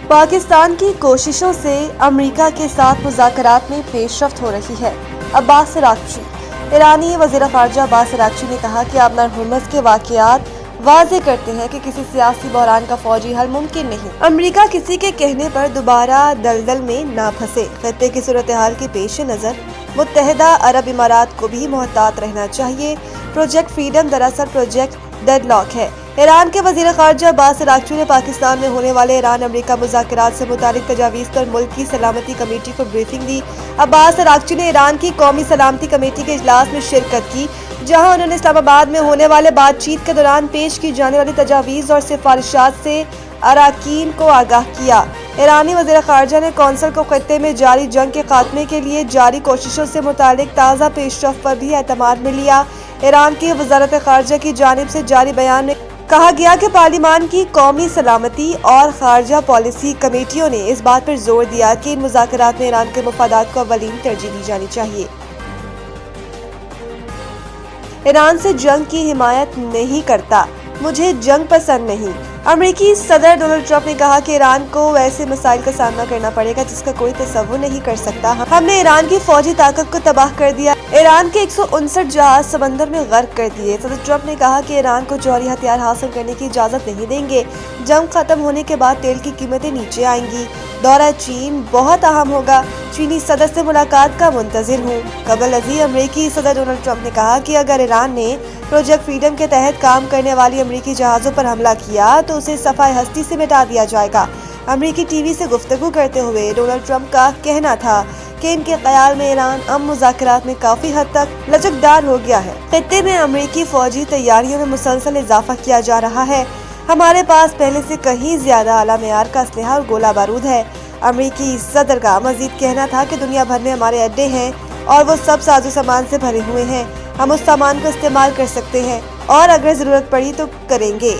पाकिस्तान की कोशिशों से अमेरिका के साथ मुज़ाकरात में पेशरफ्त हो रही है। अब्बास अराग़ची। ईरानी वज़ीर ख़ारजा अब्बास अराग़ची ने कहा कि आबनार हुर्मुज़ के वाक़यात वाज़े करते हैं कि किसी सियासी बहरान का फ़ौजी हल मुमकिन नहीं। अमेरिका किसी के कहने पर दोबारा दलदल में ना फंसे। खत्ते की सूरत हाल के पेश नज़र मुत्तहिदा अरब इमारात को भी मोहतात रहना चाहिए। प्रोजेक्ट फ्रीडम दरअसल प्रोजेक्ट डेडलॉक है। ईरान के वज़ीर ख़ारजा अब्बास अराग़ची ने पाकिस्तान में होने वाले ईरान अमेरिका मुज़ाकरात से मुतालिक तजावीज़ पर मुल्क की सलामती कमेटी को ब्रीफिंग दी। अब्बास अराग़ची ने ईरान की कौमी सलामती कमेटी के इजलास में शिरकत की, जहां उन्होंने इस्लामाबाद में होने वाले बातचीत के दौरान पेश की जाने वाली तजावीज़ और सिफारिशात से अराकीन को आगाह किया। ईरानी वज़ीर ख़ारजा ने कौंसिल को खत्ते में जारी जंग के खात्मे के लिए जारी कोशिशों से मुतालिक ताज़ा पेशरफ्त पर भी एतमाद में लिया। ईरान की वज़ारत ख़ारजा की जानिब से जारी बयान में कहा गया कि पार्लिमान की कौमी सलामती और ख़ारजा पॉलिसी कमेटियों ने इस बात पर जोर दिया कि इन मुज़ाकरात में ईरान के मफादात को अव्वलीन तरजीह दी जानी चाहिए। ईरान से जंग की हिमायत नहीं करता, मुझे जंग पसंद नहीं। अमेरिकी सदर डोनाल्ड ट्रंप ने कहा कि ईरान को वैसे मसाइल का सामना करना पड़ेगा जिसका कोई तसव्वुर नहीं कर सकता। हमने ईरान की फौजी ताकत को तबाह कर दिया, ईरान के 159 जहाज समंदर में गर्क कर दिए। सदर ट्रंप ने कहा कि ईरान को जौहरी हथियार हासिल करने की इजाजत नहीं देंगे। जंग खत्म होने के बाद तेल की कीमतें नीचे आएंगी। दौरा चीन बहुत अहम होगा, चीनी सदर से मुलाकात का मुंतजिर हूँ। कबल अज़ीज़ अमेरिकी सदर डोनाल्ड ट्रंप ने कहा कि अगर ईरान ने प्रोजेक्ट फ्रीडम के तहत काम करने वाली अमेरिकी जहाज़ों पर हमला किया तो उसे सफ़ाए हस्ती से मिटा दिया जाएगा। अमेरिकी टीवी से गुफ्तगू करते हुए डोनाल्ड ट्रंप का कहना था कि इनके ख्याल में ईरान अब मुज़ाकरात में काफ़ी हद तक लचकदार हो गया है। खत्ते में अमेरिकी फ़ौजी तैयारियों में मुसलसल इजाफा किया जा रहा है। हमारे पास पहले से कहीं ज़्यादा आला मेयार का असलहा और गोला बारूद है। अमेरिकी सदर का मजीद कहना था कि दुनिया भर में हमारे अड्डे हैं और वो सब साजो सामान से भरे हुए हैं। हम उस सामान को इस्तेमाल कर सकते हैं और अगर ज़रूरत पड़ी तो करेंगे।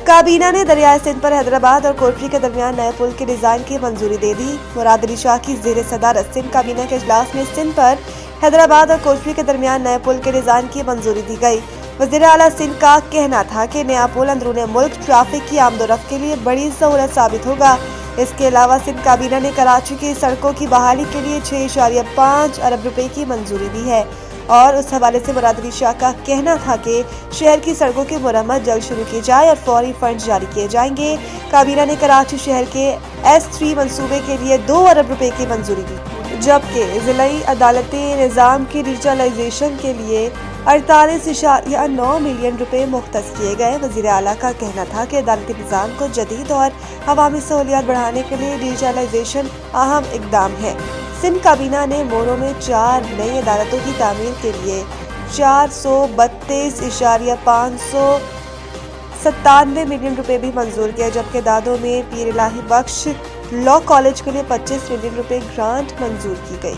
काबीना ने दरियाए सिंध पर हैदराबाद और कोटरी के दरमियान नए पुल के डिज़ाइन की मंजूरी दे दी। मुराद अली शाह की ज़ेर सदारत सिंध काबीना के इजलास में सिंध पर हैदराबाद और कोटरी के दरमियान नए पुल के डिज़ाइन की मंजूरी दी गई। वज़ीर आला सिंध का कहना था कि नया पुल अंदरूनी मुल्क ट्रैफिक की आमदोरफ्त के लिए बड़ी सहूलत साबित होगा। इसके अलावा सिंध काबीना ने कराची की सड़कों की बहाली के लिए 6.5 अरब रुपए की मंजूरी दी है और उस हवाले से मुराद अली शाह का कहना था कि शहर की सड़कों की मरम्मत जल्द शुरू की जाए और फौरी फंड जारी किए जाएंगे। काबीना ने कराची शहर के S3 मंसूबे के लिए 2 अरब रुपए की मंजूरी दी, जबकि ज़िलाई अदालती निज़ाम की डिजिटलाइजेशन के लिए 48.9 मिलियन रुपए मुख्तस किए गए। वज़ीर आला का कहना था कि अदालती निज़ाम को जदीद और अवामी सहूलियात बढ़ाने के लिए डिजिटलाइजेशन अहम इकदाम है। सिंध काबीना ने मोरो में 4 नई अदालतों की तामीर के लिए 432.597 मिलियन रुपए भी मंजूर किए, जबकि दादो में पीर इलाही बख्श लॉ कॉलेज के लिए 25 मिलियन रुपए ग्रांट मंजूर की गई।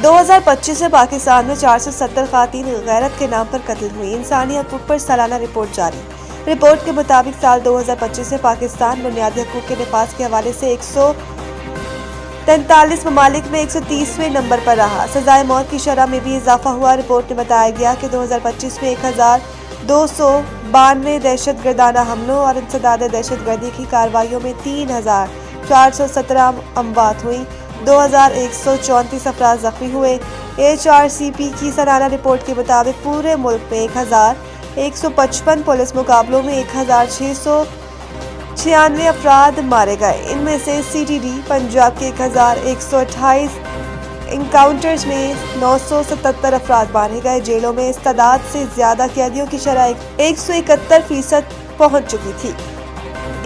2025 में पाकिस्तान में 470 ख़वातीन गैरत के नाम पर कत्ल हुई। इंसानी हकूक़ पर सालाना रिपोर्ट जारी। रिपोर्ट के मुताबिक साल 2025 में पाकिस्तान बुनियादी हकूक़ के नफाज़ के हवाले से 143 ममालिक में 130वें नंबर पर रहा। सज़ाए मौत की शरह में भी इजाफा हुआ। रिपोर्ट में बताया गया कि 2025 में 1292 दहशतगर्दाना हमलों और इंसदाद दहशतगर्दी की कार्रवाइयों में 3417 अमवात हुई, 2134 अफराद जख्मी हुए। HRCP की सालाना रिपोर्ट के मुताबिक पूरे मुल्क में 1155 पुलिस मुकाबलों में 1696 अफराद मारे गए। इनमें से CTD पंजाब के 1128 इनकाउंटर्स में 977 अफराद मारे गए। जेलों में इस तादाद से ज्यादा कैदियों की शरह 171% पहुंच चुकी थी।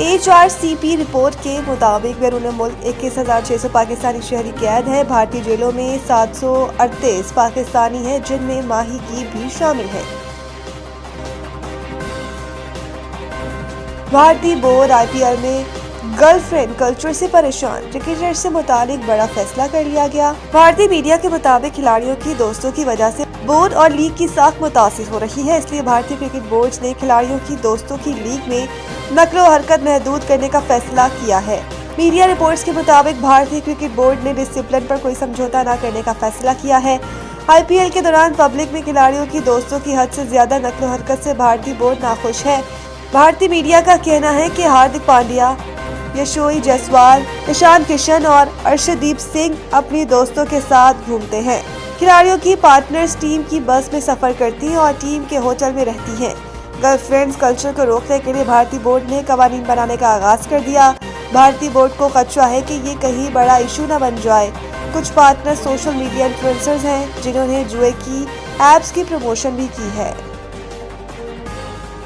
HRCP रिपोर्ट के मुताबिक बैरून मुल्क 21,600 पाकिस्तानी शहरी कैद हैं। भारतीय जेलों में 738 पाकिस्तानी हैं, जिनमें माहीगीर भी शामिल है। भारतीय बोर्ड IPL में गर्लफ्रेंड कल्चर से परेशान, क्रिकेटर से मुतालिक बड़ा फैसला कर लिया गया। भारतीय मीडिया के मुताबिक खिलाड़ियों की दोस्तों की वजह से बोर्ड और लीग की साख मुतासिर हो रही है, इसलिए भारतीय क्रिकेट बोर्ड ने खिलाड़ियों की दोस्तों की लीग में नकलो हरकत महदूद करने का फैसला किया है। मीडिया रिपोर्ट्स के मुताबिक भारतीय क्रिकेट बोर्ड ने डिसिप्लिन पर कोई समझौता न करने का फैसला किया है। IPL के दौरान पब्लिक में खिलाड़ियों की दोस्तों की हद से ज्यादा नकलो हरकत से भारतीय बोर्ड नाखुश है। भारतीय मीडिया का कहना है कि हार्दिक पांड्या, यशोई जायसवाल, ईशान किशन और अर्शदीप सिंह अपनी दोस्तों के साथ घूमते हैं। खिलाड़ियों की पार्टनर्स टीम की बस में सफर करती हैं और टीम के होटल में रहती हैं। गर्लफ्रेंड्स कल्चर को रोकने के लिए भारतीय बोर्ड ने कवानीन बनाने का आगाज कर दिया। भारतीय बोर्ड को खदशा है कि ये कहीं बड़ा इशू न बन जाए। कुछ पार्टनर सोशल मीडिया इन्फ्लुएंसर्स हैं जिन्होंने जुए की एप्स की प्रमोशन भी की है।